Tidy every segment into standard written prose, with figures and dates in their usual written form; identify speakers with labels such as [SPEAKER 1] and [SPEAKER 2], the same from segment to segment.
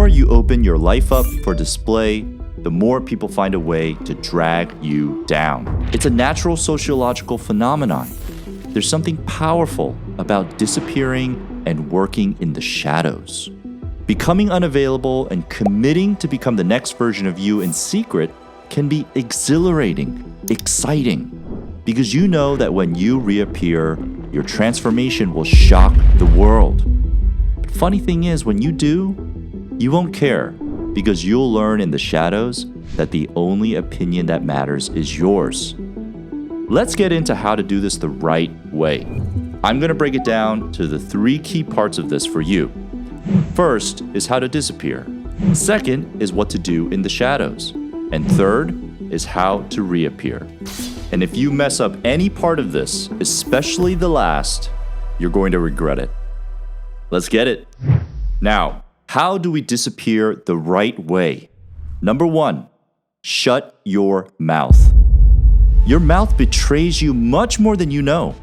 [SPEAKER 1] more you open your life up for display, the more people find a way to drag you down. It's a natural sociological phenomenon. There's something powerful about disappearing and working in the shadows. Becoming unavailable and committing to become the next version of you in secret can be exhilarating, exciting, because you know that when you reappear, your transformation will shock the world. But funny thing is, when you do, you won't care, because you'll learn in the shadows that the only opinion that matters is yours. Let's get into how to do this the right way. I'm going to break it down to the 3 key parts of this for you. First is how to disappear. Second is what to do in the shadows. And third is how to reappear. And if you mess up any part of this, especially the last, you're going to regret it. Let's get it. Now, how do we disappear the right way? Number 1, shut your mouth. Your mouth betrays you much more than you know.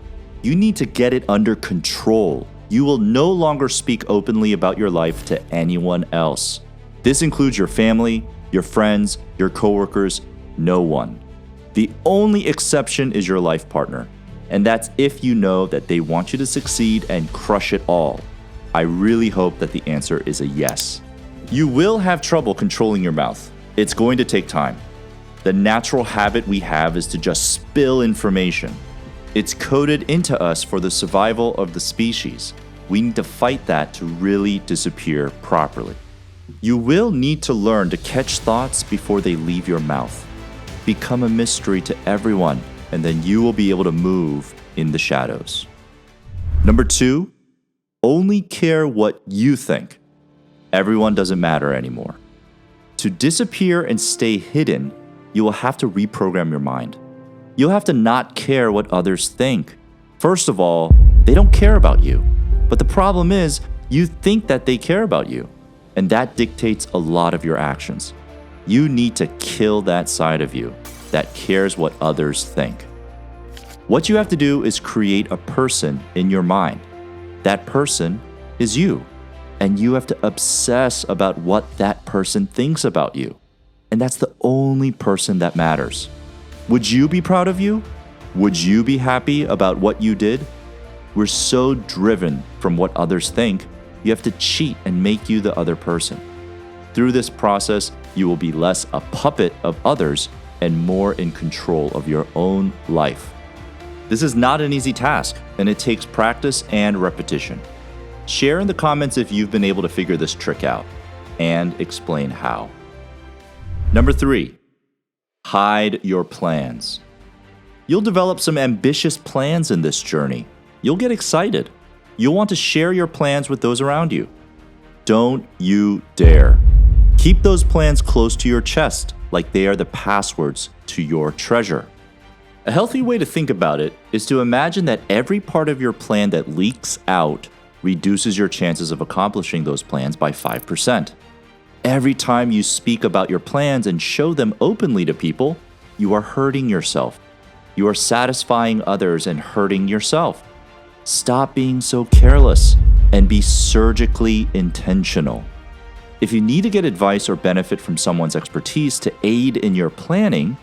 [SPEAKER 1] You need to get it under control. You will no longer speak openly about your life to anyone else. This includes your family, your friends, your coworkers, no one. The only exception is your life partner, and that's if you know that they want you to succeed and crush it all. I really hope that the answer is a yes. You will have trouble controlling your mouth. It's going to take time. The natural habit we have is to just spill information. It's coded into us for the survival of the species. We need to fight that to really disappear properly. You will need to learn to catch thoughts before they leave your mouth. Become a mystery to everyone, and then you will be able to move in the shadows. Number 2, only care what you think. Everyone doesn't matter anymore. To disappear and stay hidden, you will have to reprogram your mind. You'll have to not care what others think. First of all, they don't care about you. But the problem is, you think that they care about you, and that dictates a lot of your actions. You need to kill that side of you that cares what others think. What you have to do is create a person in your mind. That person is you, and you have to obsess about what that person thinks about you. And that's the only person that matters. Would you be proud of you? Would you be happy about what you did? We're so driven from what others think, you have to cheat and make you the other person. Through this process, you will be less a puppet of others and more in control of your own life. This is not an easy task, and it takes practice and repetition. Share in the comments if you've been able to figure this trick out, and explain how. Number 3, hide your plans. You'll develop some ambitious plans in this journey. You'll get excited. You'll want to share your plans with those around you. Don't you dare. Keep those plans close to your chest, like they are the passwords to your treasure. A healthy way to think about it is to imagine that every part of your plan that leaks out reduces your chances of accomplishing those plans by 5%. Every time you speak about your plans and show them openly to people, you are hurting yourself. You are satisfying others and hurting yourself. Stop being so careless and be surgically intentional. If you need to get advice or benefit from someone's expertise to aid in your planning,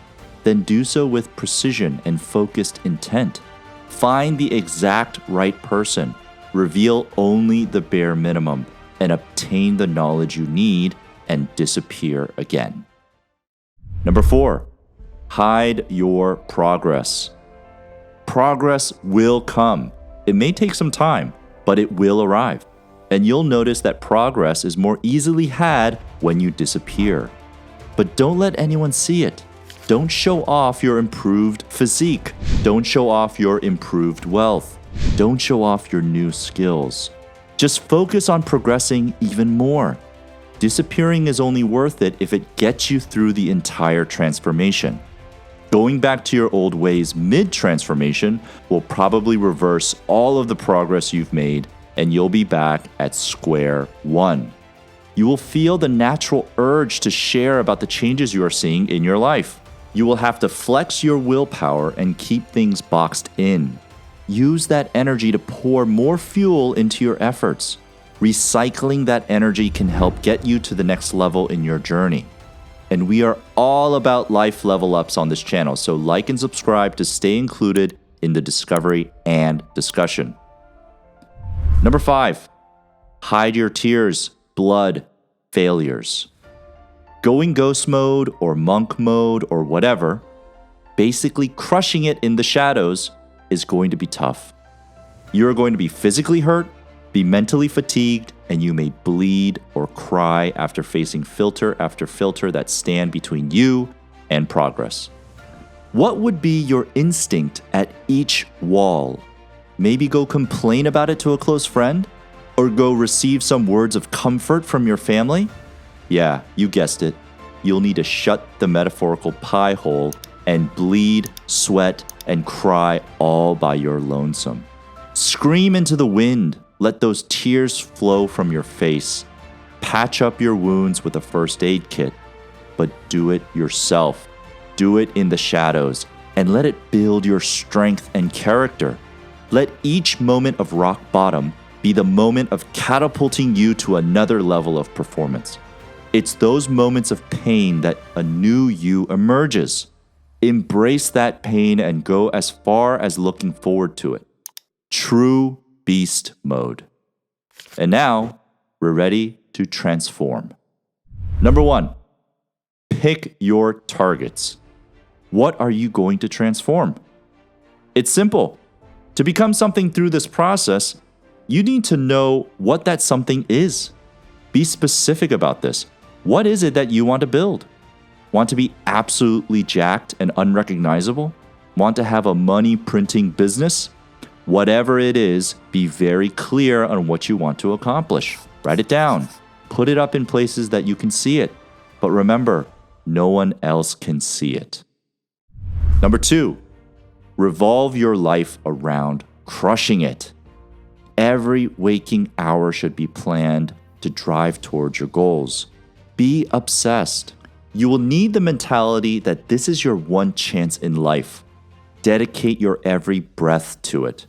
[SPEAKER 1] then do so with precision and focused intent. Find the exact right person, reveal only the bare minimum, and obtain the knowledge you need and disappear again. Number 4, hide your progress. Progress will come. It may take some time, but it will arrive. And you'll notice that progress is more easily had when you disappear. But don't let anyone see it. Don't show off your improved physique. Don't show off your improved wealth. Don't show off your new skills. Just focus on progressing even more. Disappearing is only worth it if it gets you through the entire transformation. Going back to your old ways mid-transformation will probably reverse all of the progress you've made, and you'll be back at square one. You will feel the natural urge to share about the changes you are seeing in your life. You will have to flex your willpower and keep things boxed in. Use that energy to pour more fuel into your efforts. Recycling that energy can help get you to the next level in your journey. And we are all about life level ups on this channel, so like and subscribe to stay included in the discovery and discussion. Number 5, hide your tears, blood, failures. Going ghost mode or monk mode or whatever, basically crushing it in the shadows is going to be tough. You're going to be physically hurt, be mentally fatigued, and you may bleed or cry after facing filter after filter that stand between you and progress. What would be your instinct at each wall? Maybe go complain about it to a close friend? Or go receive some words of comfort from your family? Yeah, you guessed it. You'll need to shut the metaphorical pie hole and bleed, sweat, and cry all by your lonesome. Scream into the wind. Let those tears flow from your face. Patch up your wounds with a first aid kit, but do it yourself. Do it in the shadows, and let it build your strength and character. Let each moment of rock bottom be the moment of catapulting you to another level of performance. It's those moments of pain that a new you emerges. Embrace that pain and go as far as looking forward to it. True beast mode. And now, we're ready to transform. Number 1, pick your targets. What are you going to transform? It's simple. To become something through this process, you need to know what that something is. Be specific about this. What is it that you want to build? Want to be absolutely jacked and unrecognizable? Want to have a money printing business? Whatever it is, be very clear on what you want to accomplish. Write it down. Put it up in places that you can see it. But remember, no one else can see it. Number 2, revolve your life around crushing it. Every waking hour should be planned to drive towards your goals. Be obsessed. You will need the mentality that this is your one chance in life. Dedicate your every breath to it.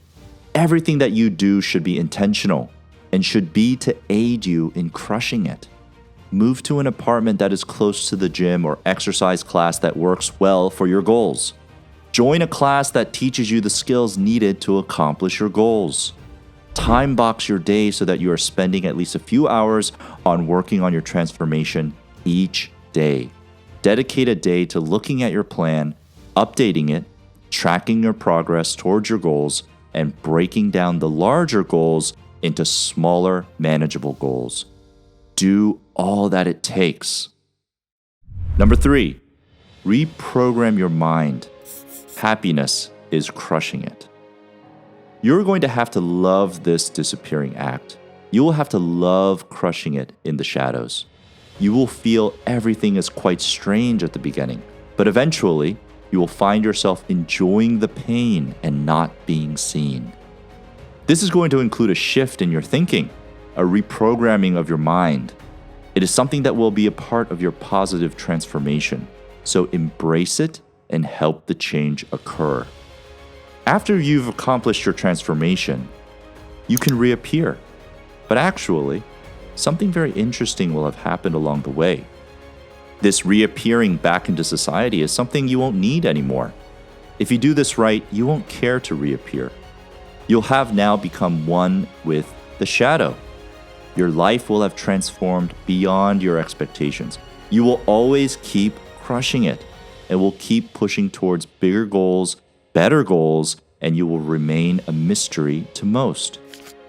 [SPEAKER 1] Everything that you do should be intentional and should be to aid you in crushing it. Move to an apartment that is close to the gym or exercise class that works well for your goals. Join a class that teaches you the skills needed to accomplish your goals. Time box your day so that you are spending at least a few hours on working on your transformation each day. Dedicate a day to looking at your plan, updating it, tracking your progress towards your goals, and breaking down the larger goals into smaller, manageable goals. Do all that it takes. Number 3, reprogram your mind. Happiness is crushing it. You're going to have to love this disappearing act. You will have to love crushing it in the shadows. You will feel everything is quite strange at the beginning, but eventually, you will find yourself enjoying the pain and not being seen. This is going to include a shift in your thinking, a reprogramming of your mind. It is something that will be a part of your positive transformation, so embrace it and help the change occur. After you've accomplished your transformation, you can reappear. But actually, something very interesting will have happened along the way. This reappearing back into society is something you won't need anymore. If you do this right, you won't care to reappear. You'll have now become one with the shadow. Your life will have transformed beyond your expectations. You will always keep crushing it and will keep pushing towards bigger goals, better goals, and you will remain a mystery to most.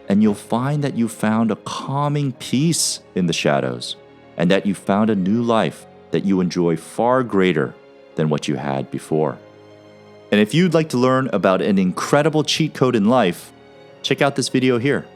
[SPEAKER 1] And you'll find that you found a calming peace in the shadows and that you found a new life that you enjoy far greater than what you had before. And if you'd like to learn about an incredible cheat code in life, check out this video here.